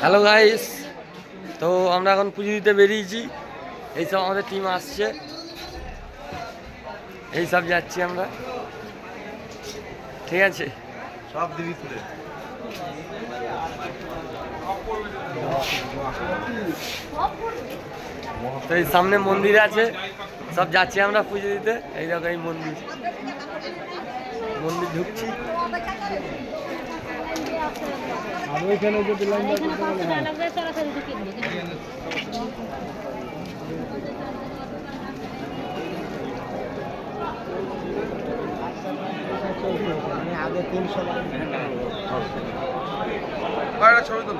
Hello guys, তো আমরা এখন পুজো দিতে বেরিয়েছি। এইসব আমাদের টিম আসছে, এইসব যাচ্ছি আমরা। ঠিক আছে, সব দিবি তুলে। তো এই সামনে মন্দির আছে, সব যাচ্ছি আমরা পুজো দিতে। এই দেখো এই মন্দির ঢুকছি। আগে 300 ছবি তুল।